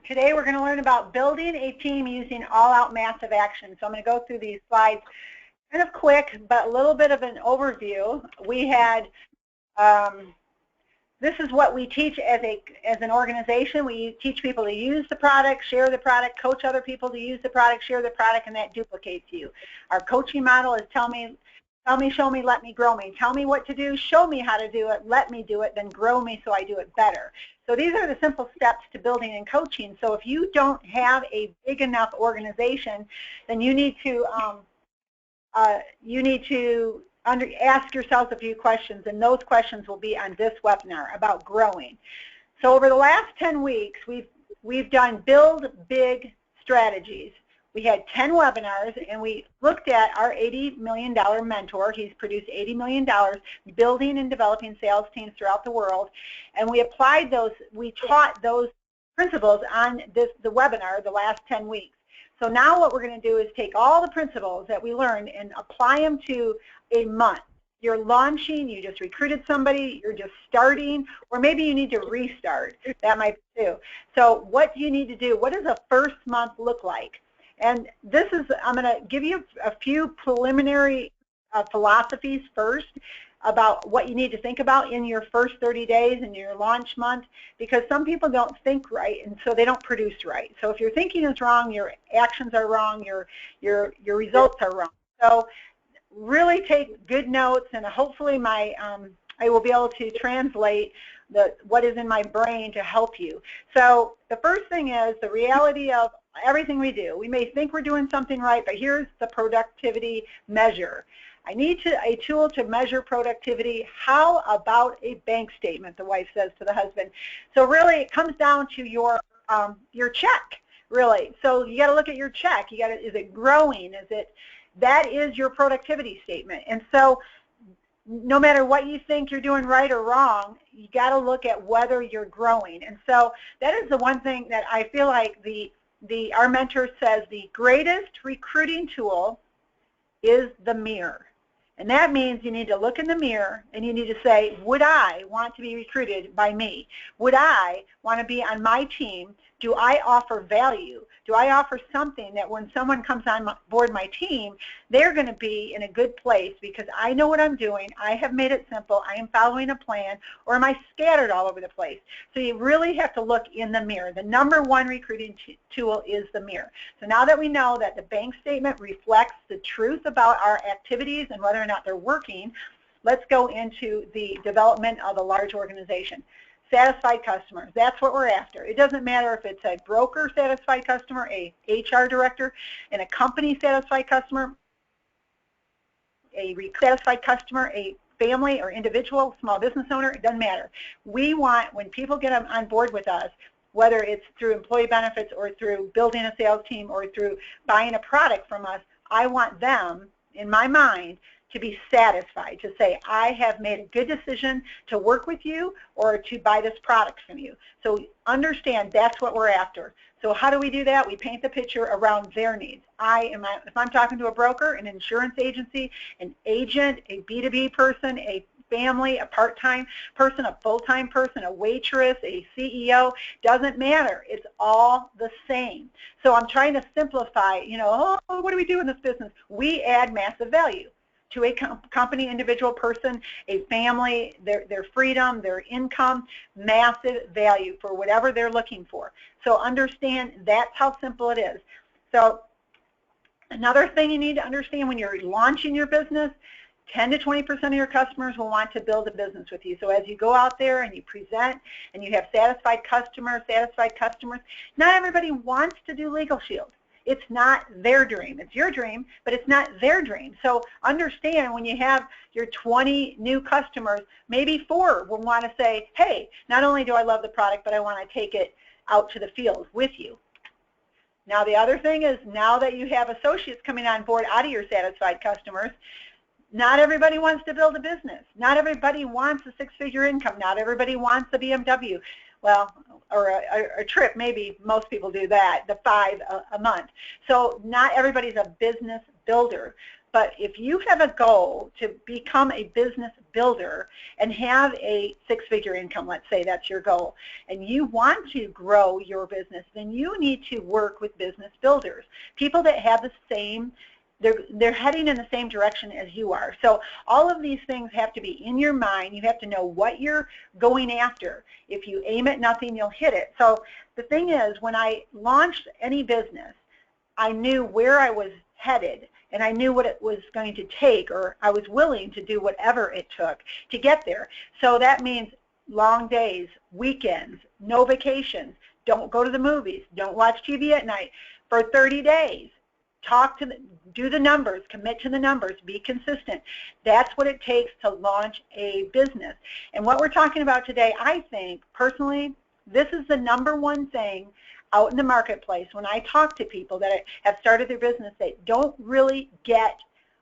Today we're going to learn about building a team using all-out massive action. So I'm going to go through these slides kind of quick, but a little bit of an overview. We had, this is what we teach as an organization. We teach people to use the product, share the product, coach other people to use the product, share the product, and that duplicates you. Our coaching model is tell me, show me, let me, grow me. Tell me what to do, show me how to do it, let me do it, then grow me so I do it better. So these are the simple steps to building and coaching. So if you don't have a big enough organization, then you need to ask yourselves a few questions, and those questions will be on this webinar about growing. So over the last 10 weeks, we've done build big strategies. We had 10 webinars, and we looked at our $80 million mentor. He's produced $80 million building and developing sales teams throughout the world, and we applied those, we taught those principles on the webinar the last 10 weeks. So now what we're going to do is take all the principles that we learned and apply them to a month. You're launching, you just recruited somebody, you're just starting, or maybe you need to restart. That might be too. So what do you need to do? What does a first month look like? And this is, I'm going to give you a few preliminary philosophies first about what you need to think about in your first 30 days in your launch month, because some people don't think right, and so they don't produce right. So if your thinking is wrong, your actions are wrong, your results are wrong. So really take good notes, and hopefully I will be able to translate what is in my brain to help you. So the first thing is the reality of everything we do. We may think we're doing something right, but here's the productivity measure. I need a tool to measure productivity. How about a bank statement, the wife says to the husband. So really it comes down to your check, really. So you got to look at your check. You got to, is it growing? That is your productivity statement. And so no matter what you think you're doing right or wrong, you got to look at whether you're growing. And so that is the one thing that I feel like our mentor says the greatest recruiting tool is the mirror. And that means you need to look in the mirror and you need to say, would I want to be recruited by me? Would I want to be on my team? Do I offer value? Do I offer something that when someone comes on board my team, they're going to be in a good place because I know what I'm doing, I have made it simple, I am following a plan, or am I scattered all over the place? So you really have to look in the mirror. The number one recruiting tool is the mirror. So now that we know that the bank statement reflects the truth about our activities and whether or not they're working, let's go into the development of a large organization. Satisfied customers, that's what we're after. It doesn't matter if it's a broker satisfied customer, a HR director, and a company satisfied customer, a satisfied customer, a family or individual, small business owner, it doesn't matter. We want, when people get on board with us, whether it's through employee benefits or through building a sales team or through buying a product from us, I want them, in my mind, to be satisfied, to say, I have made a good decision to work with you or to buy this product from you. So understand that's what we're after. So how do we do that? We paint the picture around their needs. If I'm talking to a broker, an insurance agency, an agent, a B2B person, a family, a part-time person, a full-time person, a waitress, a CEO, doesn't matter. It's all the same. So I'm trying to simplify, oh, what do we do in this business? We add massive value to a company, individual person, a family, their freedom, their income, massive value for whatever they're looking for. So understand that's how simple it is. So another thing you need to understand when you're launching your business, 10 to 20% of your customers will want to build a business with you. So as you go out there and you present and you have satisfied customers, not everybody wants to do Legal Shield. It's not their dream. It's your dream, but it's not their dream. So understand when you have your 20 new customers, maybe 4 will want to say, hey, not only do I love the product, but I want to take it out to the field with you. Now the other thing is, now that you have associates coming on board out of your satisfied customers, not everybody wants to build a business. Not everybody wants a 6-figure income. Not everybody wants a BMW. Well, or a trip, maybe most people do that, the 5 a month. So not everybody's a business builder. But if you have a goal to become a business builder and have a six-figure income, let's say that's your goal, and you want to grow your business, then you need to work with business builders, people that have the same, they're heading in the same direction as you are. So all of these things have to be in your mind. You have to know what you're going after. If you aim at nothing, you'll hit it. So the thing is, when I launched any business, I knew where I was headed, and I knew what it was going to take, or I was willing to do whatever it took to get there. So that means long days, weekends, no vacations, don't go to the movies, don't watch TV at night for 30 days. Do the numbers, commit to the numbers, be consistent. That's what it takes to launch a business. And what we're talking about today, I think, personally, this is the #1 thing out in the marketplace. When I talk to people that have started their business, they don't really get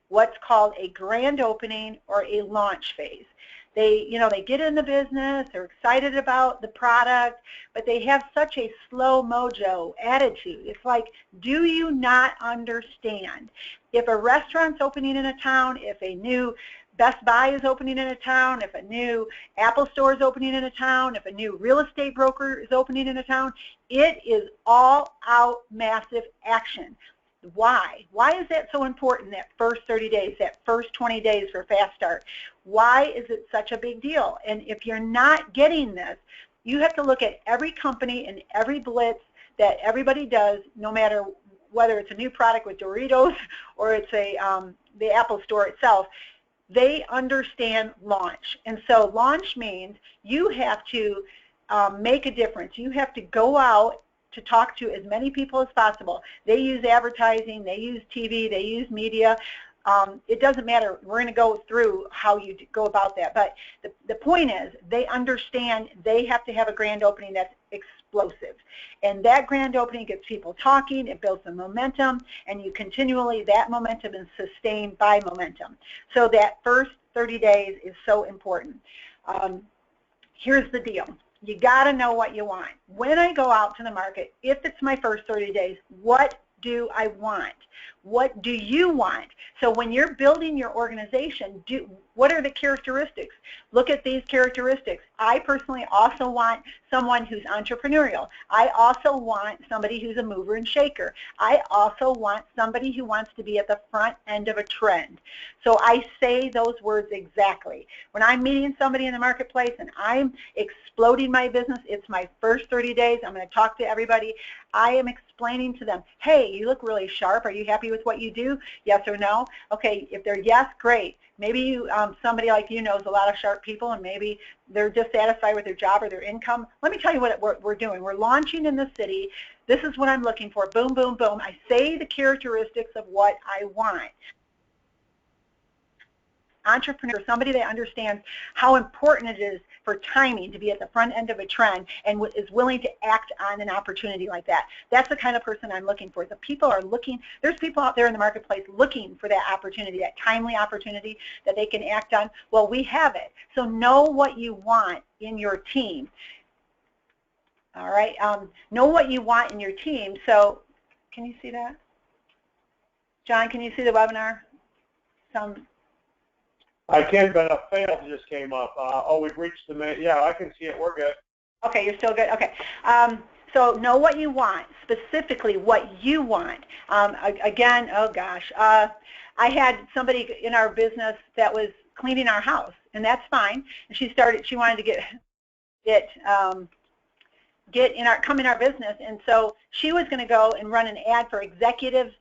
what's called a grand opening or a launch phase. They get in the business, they're excited about the product, but they have such a slow mojo attitude. It's like, do you not understand? If a restaurant's opening in a town, if a new Best Buy is opening in a town, if a new Apple store is opening in a town, if a new real estate broker is opening in a town, it is all out massive action. Why? Why is that so important, that first 30 days, that first 20 days for Fast Start? Why is it such a big deal? And if you're not getting this, you have to look at every company and every blitz that everybody does, no matter whether it's a new product with Doritos or it's the Apple store itself. They understand launch. And so launch means you have to make a difference. You have to go out to talk to as many people as possible. They use advertising, they use TV, they use media. It doesn't matter. We're going to go through how you go about that. But the point is, they understand they have to have a grand opening that's explosive. And that grand opening gets people talking, it builds the momentum, and you continually, that momentum is sustained by momentum. So that first 30 days is so important. Here's the deal. You got to know what you want. When I go out to the market, if it's my first 30 days, what do I want? What do you want? So when you're building your organization, what are the characteristics? Look at these characteristics. I personally also want someone who's entrepreneurial. I also want somebody who's a mover and shaker. I also want somebody who wants to be at the front end of a trend. So I say those words exactly. When I'm meeting somebody in the marketplace and I'm exploding my business, it's my first 30 days, I'm going to talk to everybody. I am explaining to them, hey, you look really sharp. Are you happy with what you do? Yes or no? Okay, if they're yes, great. Maybe somebody like you knows a lot of sharp people, and maybe they're dissatisfied with their job or their income. Let me tell you what we're doing. We're launching in the city. This is what I'm looking for. Boom, boom, boom. I say the characteristics of what I want. Entrepreneur, somebody that understands how important it is for timing to be at the front end of a trend and is willing to act on an opportunity like that. That's the kind of person I'm looking for. The people are looking, there's people out there in the marketplace looking for that opportunity, that timely opportunity that they can act on. Well, we have it. So know what you want in your team. All right, know what you want in your team. So can you see that? John, can you see the webinar? I can, but a fail just came up. Oh, we've reached the main. Yeah, I can see it. We're good. Okay, you're still good. Okay. So know what you want, specifically what you want. Again, oh gosh, I had somebody in our business that was cleaning our house, and that's fine. And she wanted to come in our business, and so she was going to go and run an ad for executive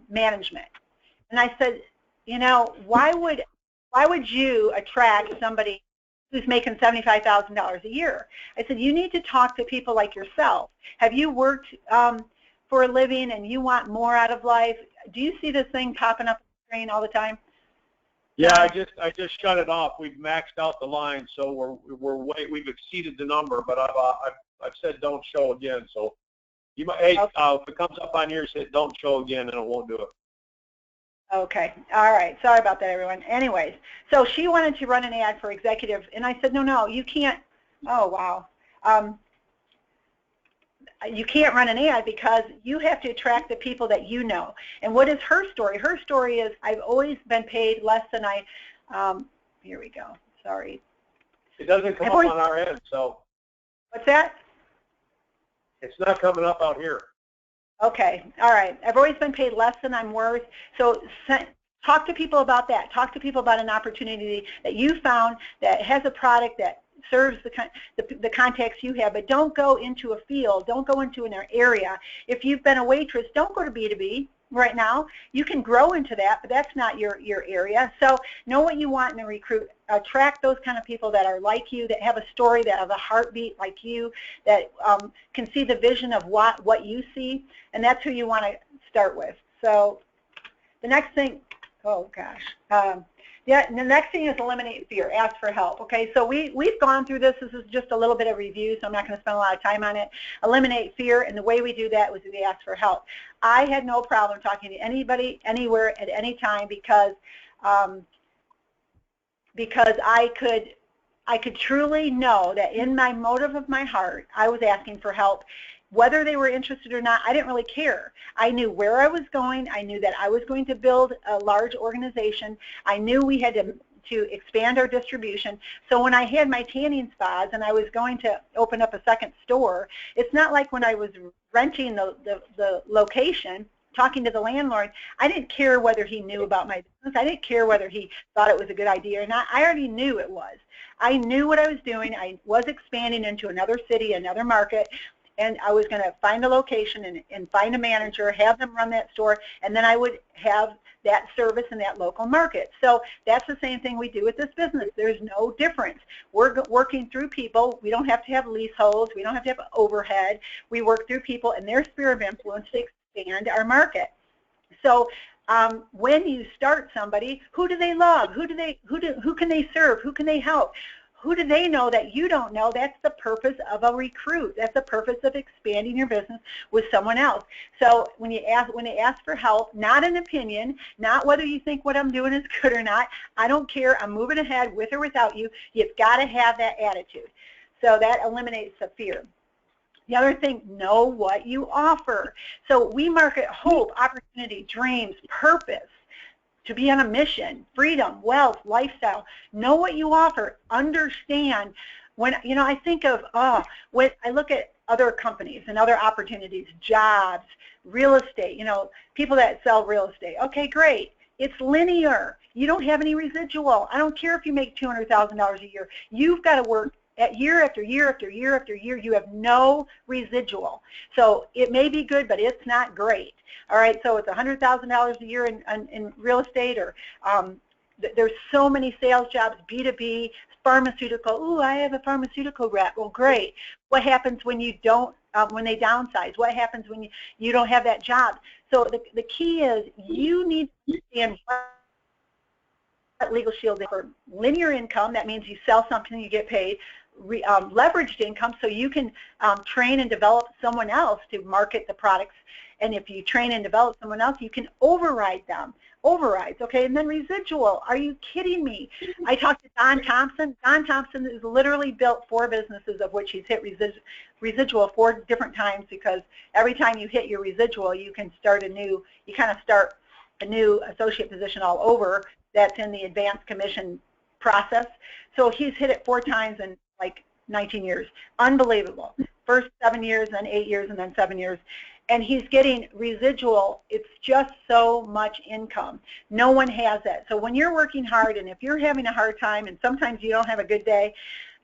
management. And I said, you know, why would you attract somebody who's making $75,000 a year? I said, you need to talk to people like yourself. Have you worked for a living and you want more out of life? Do you see this thing popping up on the screen all the time? Yeah, I just shut it off. We've maxed out the line, so we've exceeded the number. But I've said don't show again. So you might, hey, okay. If it comes up on here, say don't show again, and it won't do it. Okay. All right. Sorry about that, everyone. Anyways, so she wanted to run an ad for executive, and I said, no, you can't. Oh, wow. you can't run an ad because you have to attract the people that you know. And what is her story? Her story is, I've always been paid less than here we go, sorry. It doesn't come up on our end, so. What's that? It's not coming up out here. Okay, all right. I've always been paid less than I'm worth. So talk to people about that. Talk to people about an opportunity that you found that has a product that serves the context you have, but don't go into a field, don't go into an area. If you've been a waitress, don't go to B2B right now. You can grow into that, but that's not your area. So know what you want in a recruit. Attract those kind of people that are like you, that have a story, that have a heartbeat like you, that can see the vision of what you see, and that's who you want to start with. So the next thing, oh gosh. Yeah, and the next thing is eliminate fear, ask for help. Okay, so we've gone through this. This is just a little bit of review, so I'm not going to spend a lot of time on it. Eliminate fear, and the way we do that was we ask for help. I had no problem talking to anybody, anywhere, at any time because I could truly know that in my motive of my heart, I was asking for help. Whether they were interested or not, I didn't really care. I knew where I was going. I knew that I was going to build a large organization. I knew we had to expand our distribution. So when I had my tanning spas and I was going to open up a second store, it's not like when I was renting the location, talking to the landlord, I didn't care whether he knew about my business. I didn't care whether he thought it was a good idea or not. I already knew it was. I knew what I was doing. I was expanding into another city, another market, and I was going to find a location and find a manager, have them run that store, and then I would have that service in that local market. So that's the same thing we do with this business. There's no difference. We're working through people. We don't have to have leaseholds. We don't have to have overhead. We work through people and their sphere of influence to expand our market. So when you start somebody, who do they love? Who can they serve? Who can they help? Who do they know that you don't know? That's the purpose of a recruit. That's the purpose of expanding your business with someone else. So when they ask for help, not an opinion, not whether you think what I'm doing is good or not, I don't care. I'm moving ahead with or without you. You've got to have that attitude. So that eliminates the fear. The other thing, know what you offer. So we market hope, opportunity, dreams, purpose. To be on a mission, freedom, wealth, lifestyle. Know what you offer. Understand. When I think of when I look at other companies and other opportunities, jobs, real estate. People that sell real estate. Okay, great. It's linear. You don't have any residual. I don't care if you make $200,000 a year. You've got to work at year after year after year after year. You have no residual. So it may be good, but it's not great. All right, so it's $100,000 a year in real estate, or there's so many sales jobs, B2B, pharmaceutical. Ooh, I have a pharmaceutical rep. Well, great. What happens when you don't, when they downsize? What happens when you don't have that job? So the key is you need to understand what Legal Shield is for. Linear income, that means you sell something, you get paid. Leveraged income, so you can train and develop someone else to market the products. And if you train and develop someone else, you can override them. Overrides, okay? And then residual. Are you kidding me? I talked to Don Thompson. Don Thompson has literally built 4 businesses, of which he's hit residual 4 different times, because every time you hit your residual, you can start you kind of start a new associate position all over. That's in the advanced commission process. So he's hit it 4 times in like 19 years. Unbelievable. First 7 years, then 8 years, and then 7 years. And he's getting residual. It's just so much income. No one has that. So when you're working hard, and if you're having a hard time, and sometimes you don't have a good day,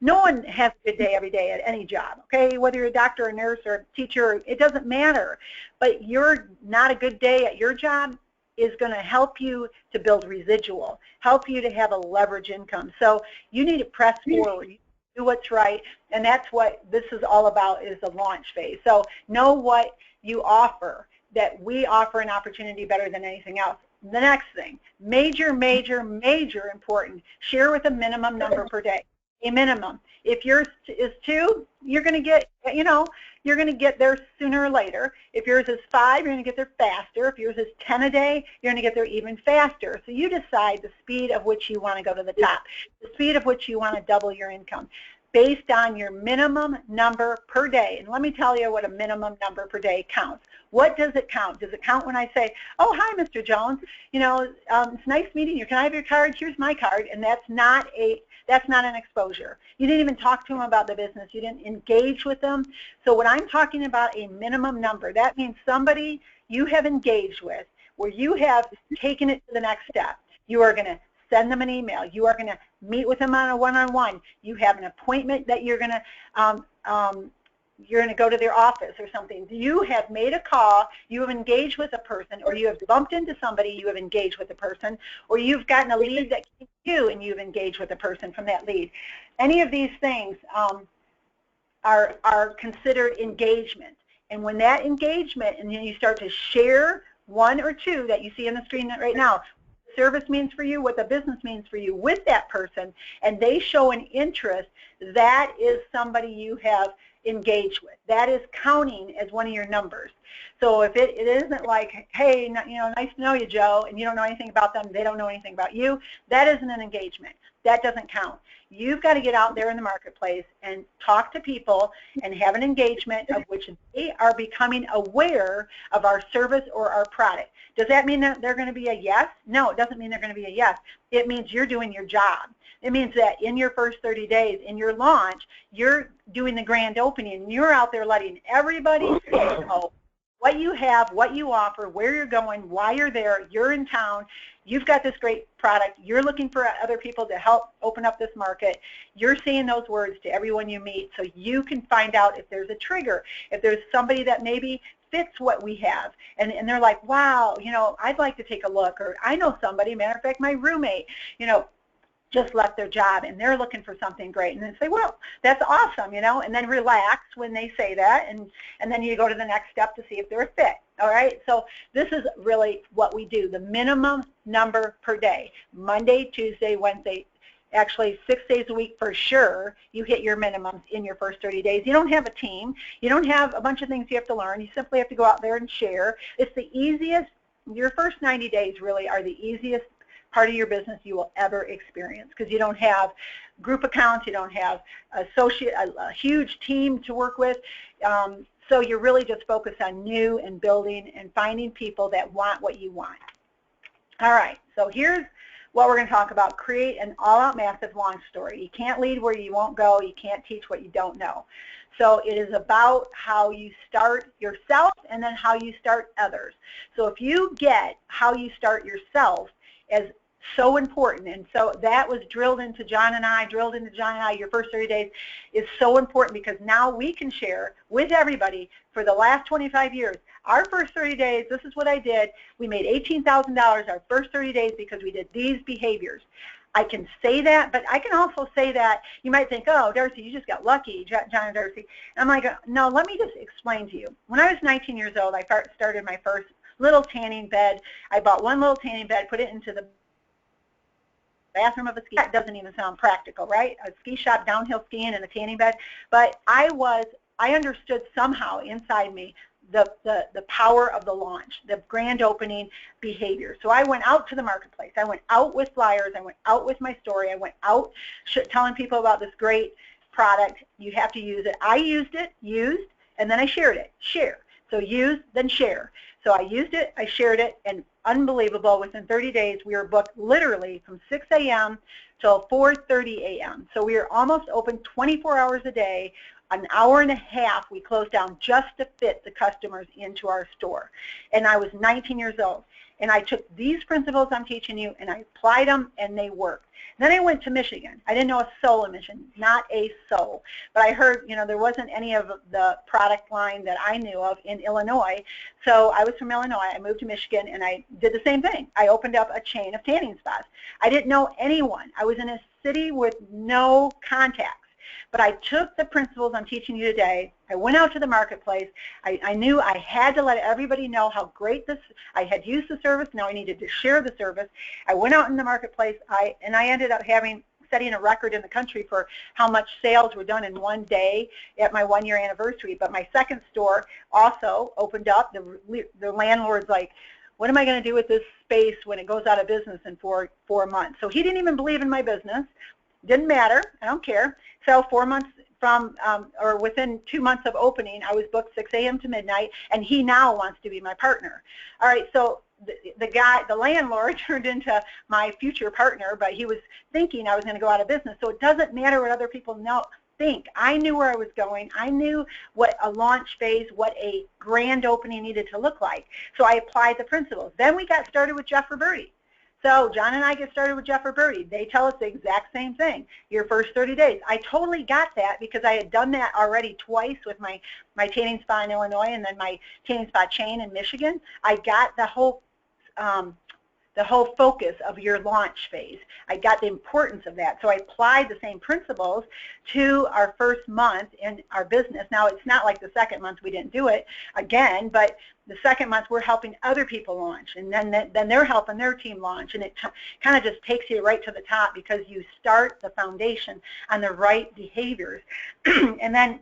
no one has a good day every day at any job, okay? Whether you're a doctor, a nurse, or a teacher, it doesn't matter. But you're not a good day at your job is going to help you to build residual, help you to have a leverage income. So you need to press forward. Do what's right, and that's what this is all about, is the launch phase. So know what you offer, that we offer an opportunity better than anything else. The next thing, major, major, major important, share with a minimum number per day, a minimum. If yours is 2, you're going to get, you're going to get there sooner or later. If yours is 5, you're going to get there faster. If yours is 10 a day, you're going to get there even faster. So you decide the speed of which you want to go to the top, the speed of which you want to double your income. based on your minimum number per day. And let me tell you what a minimum number per day counts. What does it count? Does it count when I say, oh, hi, Mr. Jones, it's nice meeting you. Can I have your card? Here's my card. And that's not an exposure. You didn't even talk to them about the business. You didn't engage with them. So when I'm talking about a minimum number, that means somebody you have engaged with where you have taken it to the next step. You are going to send them an email. You are going to meet with them on a one-on-one. You have an appointment that you're going to go to their office or something. You have made a call, you have engaged with a person, or you have bumped into somebody, you have engaged with a person, or you've gotten a lead that came to you and you've engaged with a person from that lead. Any of these things are considered engagement. And when that engagement, and then you start to share one or two that you see on the screen right now, service means for you, what the business means for you with that person, and they show an interest, that is somebody you have engaged with. That is counting as one of your numbers. So if it isn't like, hey, nice to know you, Joe, and you don't know anything about them, they don't know anything about you, that isn't an engagement. That doesn't count. You've got to get out there in the marketplace and talk to people and have an engagement of which they are becoming aware of our service or our product. Does that mean that they're going to be a yes? No, it doesn't mean they're going to be a yes. It means you're doing your job. It means that in your first 30 days, in your launch, you're doing the grand opening, and you're out there letting everybody know what you have, what you offer, where you're going, why you're there, you're in town, you've got this great product, you're looking for other people to help open up this market, you're saying those words to everyone you meet so you can find out if there's a trigger, if there's somebody that maybe fits what we have, and they're like, wow, I'd like to take a look, or I know somebody, matter of fact, my roommate, just left their job and they're looking for something great, and then say, well, that's awesome, and then relax when they say that, and then you go to the next step to see if they're a fit. All right, so this is really what we do, the minimum number per day, Monday, Tuesday, Wednesday, actually 6 days a week for sure. You hit your minimums in your first 30 days. You don't have a team, you don't have a bunch of things you have to learn, you simply have to go out there and share. It's the easiest, your first 90 days really are the easiest part of your business you will ever experience, because you don't have group accounts, you don't have a huge team to work with, so you're really just focused on new and building and finding people that want what you want. All right, so here's what we're going to talk about: create an all-out massive launch story. You can't lead where you won't go, you can't teach what you don't know. So it is about how you start yourself and then how you start others. So if you get how you start yourself as so important, and so that was drilled into John and I, your first 30 days is so important, because now we can share with everybody for the last 25 years, our first 30 days, this is what I did. We made $18,000 our first 30 days because we did these behaviors. I can say that, but I can also say that you might think, oh, Darcy, you just got lucky, John and Darcy. And I'm like, no, let me just explain to you. When I was 19 years old, I started my first little tanning bed. I bought one little tanning bed, put it into the bathroom of a ski. That doesn't even sound practical, right? A ski shop, downhill skiing, and a tanning bed. But I understood somehow inside me the power of the launch, the grand opening behavior. So I went out to the marketplace. I went out with flyers. I went out with my story. I went out telling people about this great product. You have to use it. I used, and then I shared it. Share. So use, then share. So I used it, I shared it, and unbelievable, within 30 days we were booked literally from 6 a.m. till 4:30 a.m. So we were almost open 24 hours a day. An hour and a half we closed down just to fit the customers into our store. And I was 19 years old. And I took these principles I'm teaching you and I applied them, and they worked. Then I went to Michigan. I didn't know a soul in Michigan, not a soul. But I heard, there wasn't any of the product line that I knew of in Illinois. So I was from Illinois. I moved to Michigan, and I did the same thing. I opened up a chain of tanning spots. I didn't know anyone. I was in a city with no contacts. But I took the principles I'm teaching you today. I went out to the marketplace. I knew I had to let everybody know how great this, I had used the service. Now I needed to share the service. I went out in the marketplace, and I ended up setting a record in the country for how much sales were done in one day at my 1-year anniversary. But my second store also opened up. The landlord's like, what am I going to do with this space when it goes out of business in four months? So he didn't even believe in my business. Didn't matter. I don't care. So 4 months from, or within 2 months of opening, I was booked 6 a.m. to midnight, and he now wants to be my partner. All right, so the landlord turned into my future partner, but he was thinking I was going to go out of business. So it doesn't matter what other people think. I knew where I was going. I knew what a launch phase, what a grand opening needed to look like. So I applied the principles. Then we got started with Jeff Roberti. So John and I get started with Jeff Roberti. They tell us the exact same thing, your first 30 days. I totally got that because I had done that already twice with my tanning spa in Illinois and then my tanning spa chain in Michigan. I got the whole focus of your launch phase. I got the importance of that. So I applied the same principles to our first month in our business. Now, it's not like the second month we didn't do it again, but the second month we're helping other people launch, and then they're helping their team launch, and it kind of just takes you right to the top because you start the foundation on the right behaviors. And then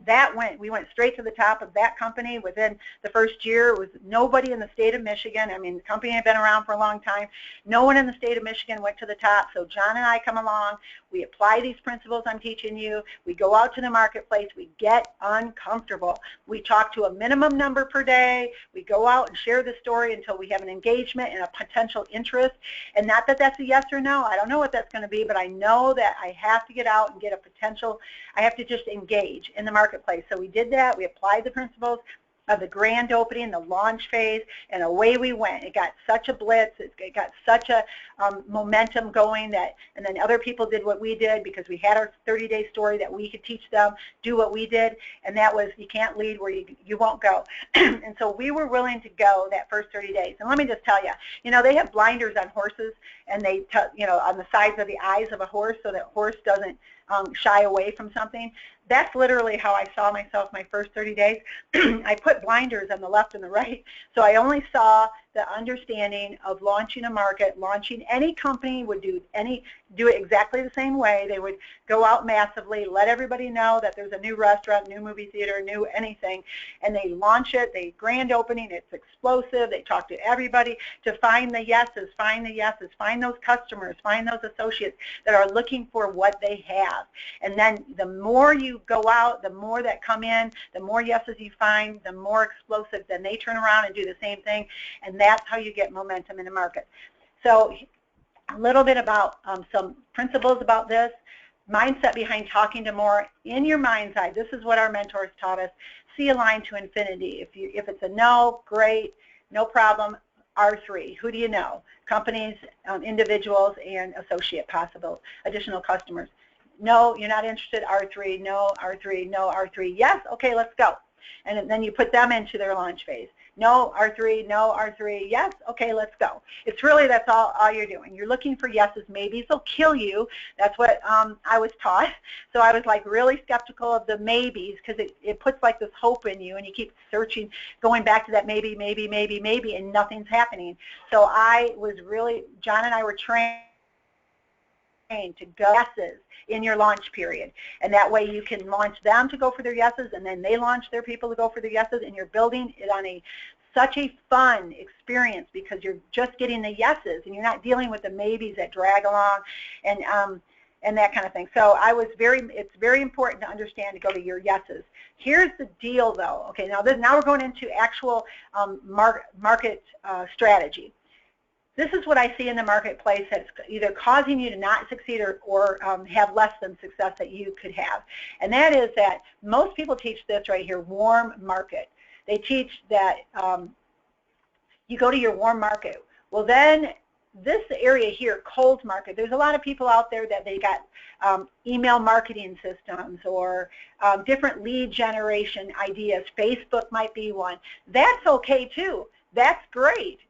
we went straight to the top of that company within the first year. It was nobody in the state of Michigan. I mean, the company had been around for a long time. No one in the state of Michigan went to the top. So John and I come along. We apply these principles I'm teaching you. We go out to the marketplace. We get uncomfortable. We talk to a minimum number per day. We go out and share the story until we have an engagement and a potential interest. And not that that's a yes or no. I don't know what that's going to be, but I know that I have to get out and get a potential. I have to just engage in the marketplace. So we did that. We applied the principles of the grand opening, the launch phase, and away we went. It got such a blitz. It got such a momentum going and then other people did what we did because we had our 30-day story that we could teach them, do what we did, and that was you can't lead where you won't go. And so we were willing to go that first 30 days. And let me just tell you, they have blinders on horses, and they, on the sides of the eyes of a horse so that horse doesn't shy away from something. That's literally how I saw myself my first 30 days. I put blinders on the left and the right, so I only saw the understanding of launching a market. Launching any company would do it exactly the same way. They would go out massively, let everybody know that there's a new restaurant, new movie theater, new anything, and they launch it. They grand opening. It's explosive. They talk to everybody to find the yeses, find those customers, find those associates that are looking for what they have. And then the more you go out, the more that come in, the more yeses you find, the more explosive. Then they turn around and do the same thing, and that's how you get momentum in the market. So a little bit about some principles about this. Mindset behind talking to more. In your mind's eye, this is what our mentors taught us. See a line to infinity. If it's a no, great, no problem. R3, who do you know? Companies, individuals, and associate possible, additional customers. No, you're not interested, R3, no, R3, no, R3, yes, okay, let's go. And then you put them into their launch phase. No, R3, no, R3, yes, okay, let's go. It's really, that's all you're doing. You're looking for yeses, maybes, they'll kill you. That's what I was taught. So I was like really skeptical of the maybes because it puts like this hope in you and you keep searching, going back to that maybe, maybe, maybe, maybe, and nothing's happening. So I was really, John and I were trained to go yeses in your launch period, and that way you can launch them to go for their yeses, and then they launch their people to go for their yeses, and you're building it on such a fun experience because you're just getting the yeses and you're not dealing with the maybes that drag along and that kind of thing. So it's very important to understand to go to your yeses. Here's the deal though. Okay, now we're going into actual market strategy. This is what I see in the marketplace that's either causing you to not succeed or have less than success that you could have. And that is that most people teach this right here, warm market. They teach that you go to your warm market. Well, then this area here, cold market, there's a lot of people out there that they got email marketing systems or different lead generation ideas. Facebook might be one. That's okay too. That's great.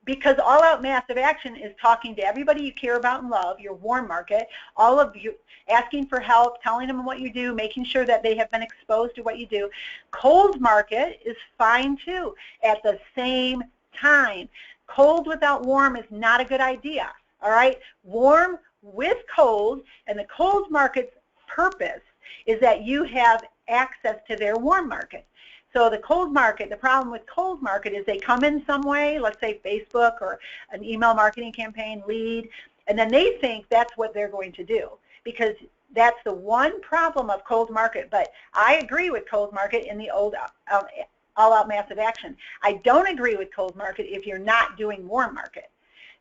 Because all-out massive action is talking to everybody you care about and love, your warm market, all of you, asking for help, telling them what you do, making sure that they have been exposed to what you do. Cold market is fine too at the same time. Cold without warm is not a good idea, all right? Warm with cold, and the cold market's purpose is that you have access to their warm market. So the cold market, the problem with cold market is they come in some way, let's say Facebook or an email marketing campaign, lead, and then they think that's what they're going to do because that's the one problem of cold market. But I agree with cold market in the old all-out massive action. I don't agree with cold market if you're not doing warm market.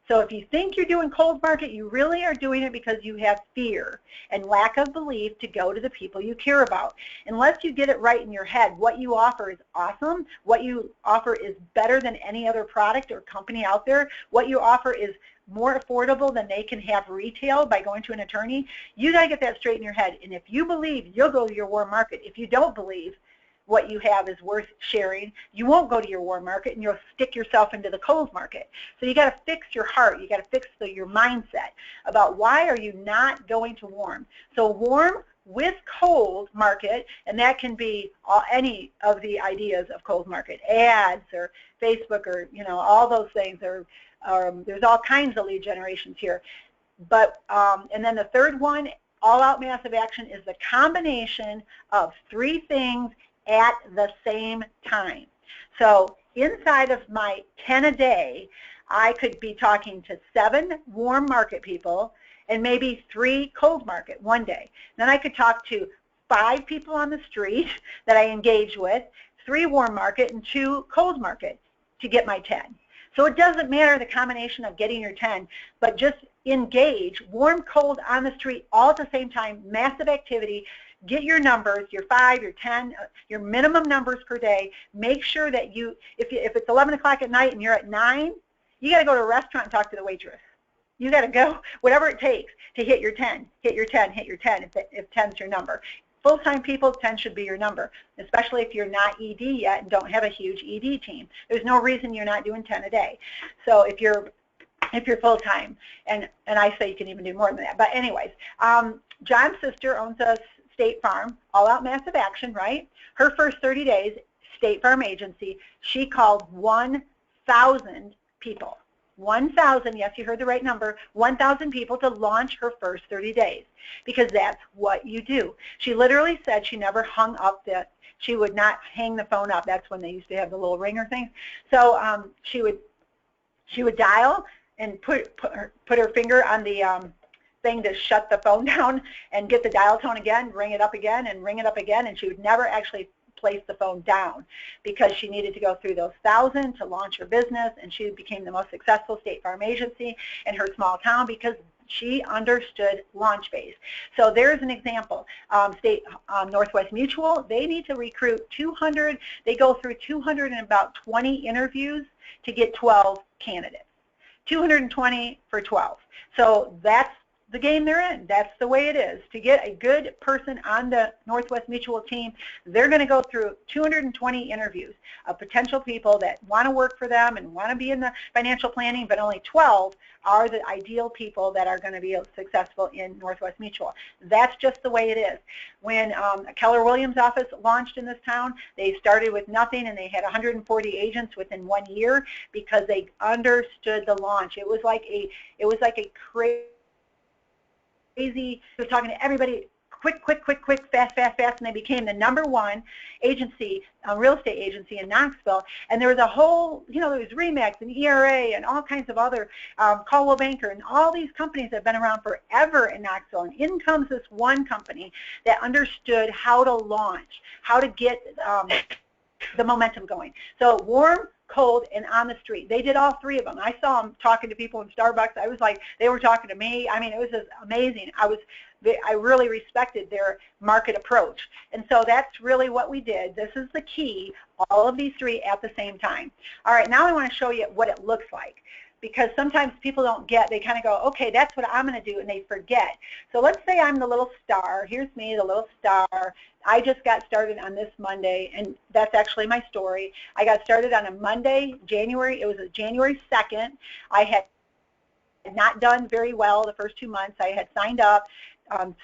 So if you think you're doing cold market, you really are doing it because you have fear and lack of belief to go to the people you care about. Unless you get it right in your head, what you offer is awesome, what you offer is better than any other product or company out there, what you offer is more affordable than they can have retail by going to an attorney, you got to get that straight in your head. And if you believe, you'll go to your warm market. If you don't believe what you have is worth sharing, you won't go to your warm market and you'll stick yourself into the cold market. So you got to fix your heart. You got to fix your mindset about why are you not going to warm. So warm with cold market, and that can be any of the ideas of cold market, ads or Facebook or all those things. Or there's all kinds of lead generations here. But and then the third one, all-out massive action, is the combination of 3 things at the same time. So inside of my 10 a day, I could be talking to 7 warm market people and maybe 3 cold market one day. Then I could talk to 5 people on the street that I engage with, 3 warm market and 2 cold market to get my 10. So it doesn't matter the combination of getting your 10, but just engage warm, cold, on the street all at the same time, massive activity. Get your numbers, your 5, your 10, your minimum numbers per day. Make sure that if it's 11 o'clock at night and you're at 9, you got to go to a restaurant and talk to the waitress. You got to go, whatever it takes to hit your 10, hit your 10, hit your 10 if 10's your number. Full-time people, 10 should be your number, especially if you're not ED yet and don't have a huge ED team. There's no reason you're not doing 10 a day. So if you're full-time, and I say you can even do more than that. But anyways, John's sister owns a State Farm, all-out massive action, right? Her first 30 days, State Farm agency, she called 1,000 people. 1,000, yes, you heard the right number, 1,000 people to launch her first 30 days, because that's what you do. She literally said she never hung up she would not hang the phone up. That's when they used to have the little ringer thing. So she would dial and put her finger on the thing to shut the phone down and get the dial tone again, ring it up again, and ring it up again, and she would never actually place the phone down because she needed to go through those 1,000 to launch her business, and she became the most successful State Farm agency in her small town because she understood launch phase. So there's an example. Northwest Mutual, they need to recruit 200. They go through 220 interviews to get 12 candidates. 220 for 12. So that's the game they're in. That's the way it is. To get a good person on the Northwest Mutual team, they're going to go through 220 interviews of potential people that want to work for them and want to be in the financial planning, but only 12 are the ideal people that are going to be successful in Northwest Mutual. That's just the way it is. When Keller Williams' office launched in this town, they started with nothing and they had 140 agents within 1 year because they understood the launch. It was like a crazy, was talking to everybody, quick, fast, and they became the #1 agency, real estate agency in Knoxville. And there was a whole, there was RE/MAX and ERA and all kinds of other, Coldwell Banker, and all these companies that have been around forever in Knoxville. And in comes this one company that understood how to launch, how to get the momentum going. So warm, cold, and on the street. They did all 3 of them. I saw them talking to people in Starbucks. I was like, they were talking to me. I mean, it was just amazing. I really respected their market approach. And so that's really what we did. This is the key, all of these 3 at the same time. All right, now I want to show you what it looks like, because sometimes people don't get, they kind of go, okay, that's what I'm going to do, and they forget. So let's say I'm the little star. Here's me, the little star. I just got started on this Monday, and that's actually my story. I got started on a Monday, it was January 2nd. I had not done very well the first 2 months. I had signed up.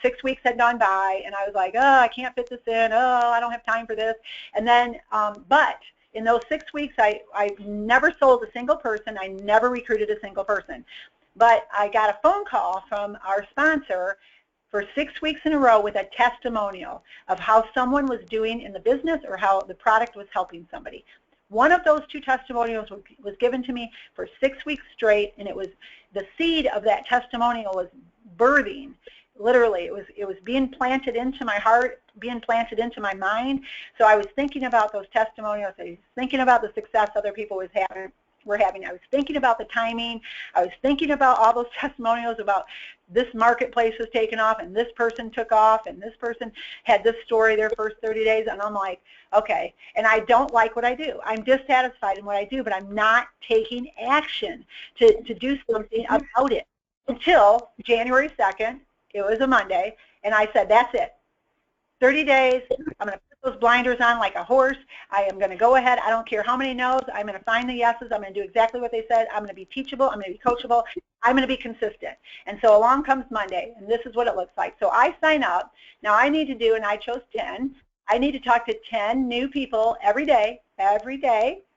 6 weeks had gone by, and I was like, oh, I can't fit this in. Oh, I don't have time for this. And then, but in those 6 weeks, I never sold a single person. I never recruited a single person. But I got a phone call from our sponsor for 6 weeks in a row with a testimonial of how someone was doing in the business or how the product was helping somebody. One of those 2 testimonials was given to me for 6 weeks straight, and it was the seed of that testimonial was birthing literally, it was being planted into my heart, being planted into my mind. So I was thinking about those testimonials. I was thinking about the success other people were having. I was thinking about the timing. I was thinking about all those testimonials about this marketplace was taken off, and this person took off, and this person had this story their first 30 days, and I'm like, okay. And I don't like what I do. I'm dissatisfied in what I do, but I'm not taking action to do something about it until January 2nd. It was a Monday, and I said, that's it. 30 days, I'm going to put those blinders on like a horse. I am going to go ahead. I don't care how many no's. I'm going to find the yeses. I'm going to do exactly what they said. I'm going to be teachable. I'm going to be coachable. I'm going to be consistent. And so along comes Monday, and this is what it looks like. So I sign up. Now I need to do, and I chose 10. I need to talk to 10 new people every day,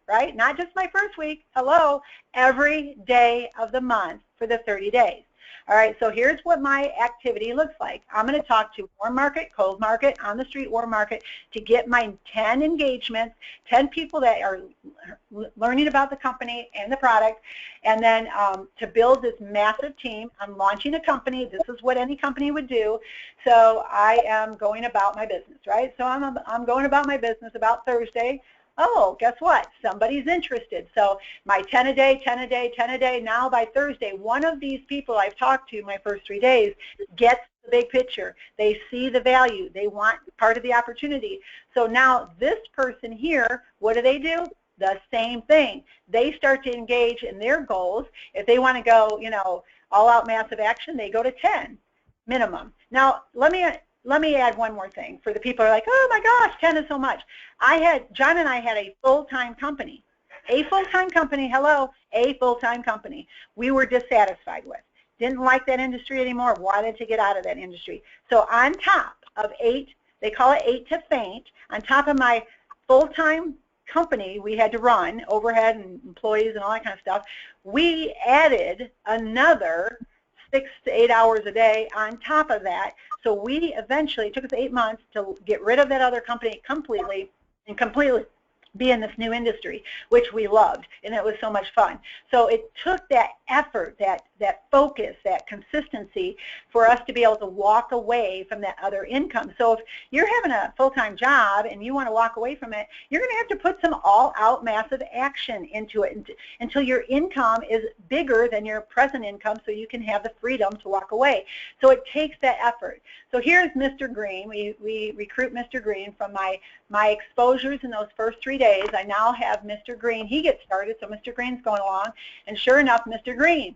right? Not just my first week. Hello, every day of the month for the 30 days. All right, so here's what my activity looks like. I'm going to talk to warm market, cold market, on the street warm market to get my 10 engagements, 10 people that are learning about the company and the product, and then to build this massive team. I'm launching a company. This is what any company would do. So I am going about my business, right? So I'm going about my business about Thursday. Oh, guess what? Somebody's interested. So my 10 a day, 10 a day, 10 a day, now by Thursday, one of these people I've talked to my first 3 days gets the big picture. They see the value. They want part of the opportunity. So now this person here, what do? The same thing. They start to engage in their goals. If they want to go, all out massive action, they go to 10 minimum. Now, let me add one more thing for the people who are like, oh my gosh, 10 is so much. John and I had a full-time company. A full-time company, hello, a full-time company we were dissatisfied with. Didn't like that industry anymore, wanted to get out of that industry. So on top of 8, they call it 8 to faint, on top of my full-time company we had to run, overhead and employees and all that kind of stuff, we added another 6 to 8 hours a day on top of that. So we eventually, it took us 8 months to get rid of that other company completely be in this new industry, which we loved, and it was so much fun. So it took that effort, that focus, that consistency for us to be able to walk away from that other income. So if you're having a full-time job and you want to walk away from it, you're going to have to put some all-out massive action into it until your income is bigger than your present income so you can have the freedom to walk away. So it takes that effort. So here's Mr. Green. We recruit Mr. Green from my exposures in those first 3 days. I now have Mr. Green. He gets started, so Mr. Green's going along. And sure enough, Mr. Green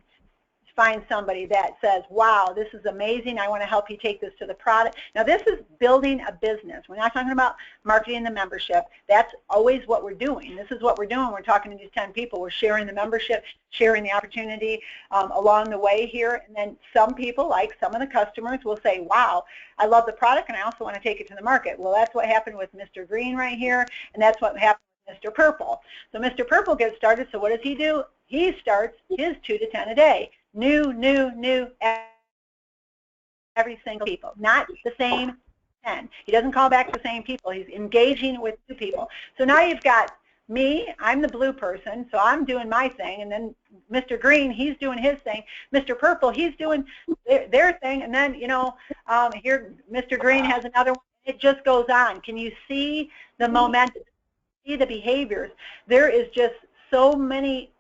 finds somebody that says, wow, this is amazing. I want to help you take this to the product. Now, this is building a business. We're not talking about marketing the membership. That's always what we're doing. This is what we're doing. We're talking to these 10 people. We're sharing the membership, sharing the opportunity along the way here. And then some people, like some of the customers, will say, wow, I love the product, and I also want to take it to the market. Well, that's what happened with Mr. Green right here, and that's what happened with Mr. Purple. So Mr. Purple gets started. So what does he do? He starts his 2 to 10 a day. New, every single people, not the same 10. He doesn't call back the same people. He's engaging with new people. So now you've got me, I'm the blue person, so I'm doing my thing, and then Mr. Green, he's doing his thing. Mr. Purple, he's doing their thing, and then, here Mr. Green has another one. It just goes on. Can you see the momentum, see the behaviors? There is just so many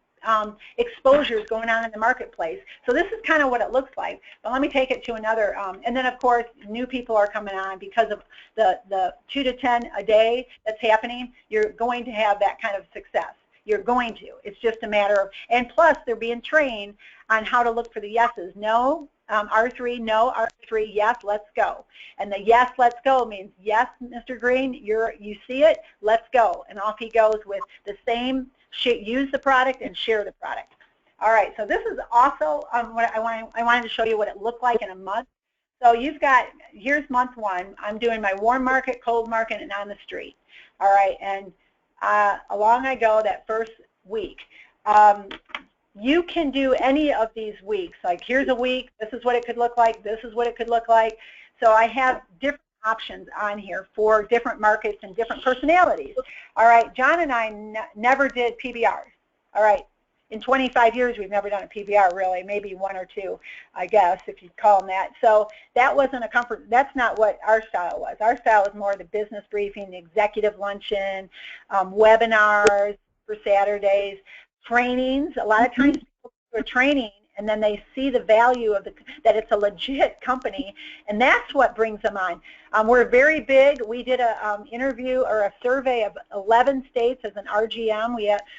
exposures going on in the marketplace. So this is kind of what it looks like. But let me take it to another. And then, of course, new people are coming on because of the 2 to 10 a day that's happening. You're going to have that kind of success. You're going to. It's just a matter of, and plus they're being trained on how to look for the yeses. No, R3, no, R3, yes, let's go. And the yes, let's go means, yes, Mr. Green, you see it, let's go. And off he goes with the same, use the product and share the product. All right, so this is also what I wanted to show you what it looked like in a month. So you've got, here's month 1. I'm doing my warm market, cold market, and on the street. All right, and along I go that first week. You can do any of these weeks. Like, here's a week, this is what it could look like, this is what it could look like. So I have different options on here for different markets and different personalities. All right, John and I never did PBRs. All right, in 25 years, we've never done a PBR, really, maybe one or two, I guess, if you call them that. So that wasn't a comfort. That's not what our style was. Our style was more the business briefing, the executive luncheon, webinars for Saturdays, trainings. A lot of times people do a training and then they see the value of that it's a legit company, and that's what brings them on. We're very big. We did a interview or a survey of 11 states as an RGM.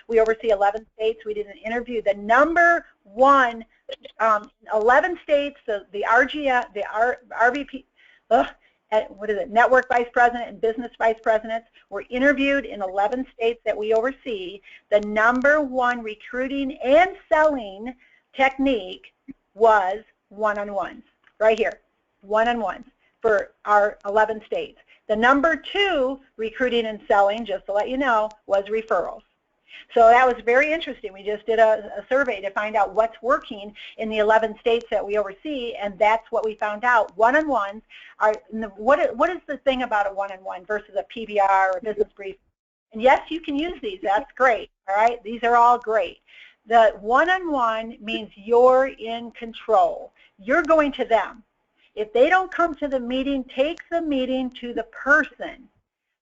We oversee 11 states. We did an interview. The number one, 11 states, the RGM, the RVP, what is it, network vice president and business vice presidents were interviewed in 11 states that we oversee. The number one recruiting and selling technique was one-on-ones, right here, one-on-ones for our 11 states. The number two recruiting and selling, just to let you know, was referrals. So that was very interesting. We just did a survey to find out what's working in the 11 states that we oversee, and that's what we found out. One-on-ones are, what is the thing about a one-on-one versus a PBR or a business brief? And yes, you can use these. That's great, all right? These are all great. The one-on-one means you're in control. You're going to them. If they don't come to the meeting, take the meeting to the person.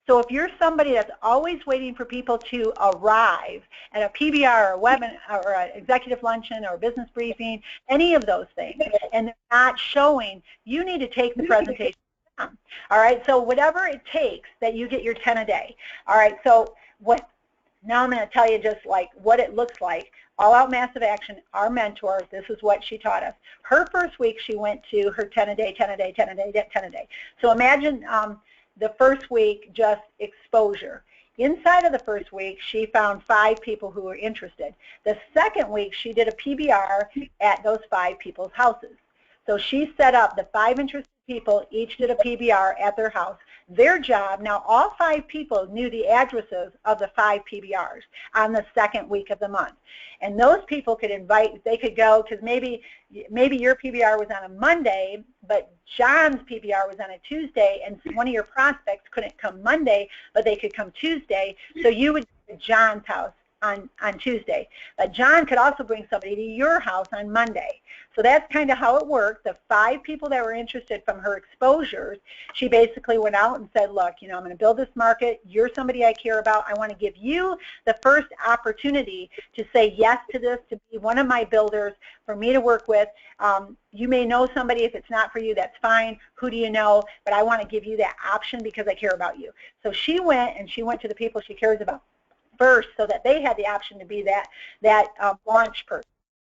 So if you're somebody that's always waiting for people to arrive at a PBR or a webinar or an executive luncheon or a business briefing, any of those things, and they're not showing, you need to take the presentation down. All right, so whatever it takes that you get your 10 a day. All right, so now I'm going to tell you just like what it looks like. All Out Massive Action, our mentor, this is what she taught us. Her first week, she went to her 10 a day, 10 a day, 10 a day, 10 a day. So imagine the first week, just exposure. Inside of the first week, she found 5 people who were interested. The second week, she did a PBR at those 5 people's houses. So she set up the 5 interested people, each did a PBR at their house. Their job, now all 5 people knew the addresses of the 5 PBRs on the second week of the month. And those people could invite, they could go, because maybe your PBR was on a Monday, but John's PBR was on a Tuesday, and one of your prospects couldn't come Monday, but they could come Tuesday. So you would go to John's house on Tuesday. But John could also bring somebody to your house on Monday. So that's kind of how it worked. The 5 people that were interested from her exposures, she basically went out and said, look, I'm going to build this market. You're somebody I care about. I want to give you the first opportunity to say yes to this, to be one of my builders, for me to work with. You may know somebody. If it's not for you, that's fine. Who do you know? But I want to give you that option because I care about you. So she went to the people she cares about first, so that they had the option to be that launch person.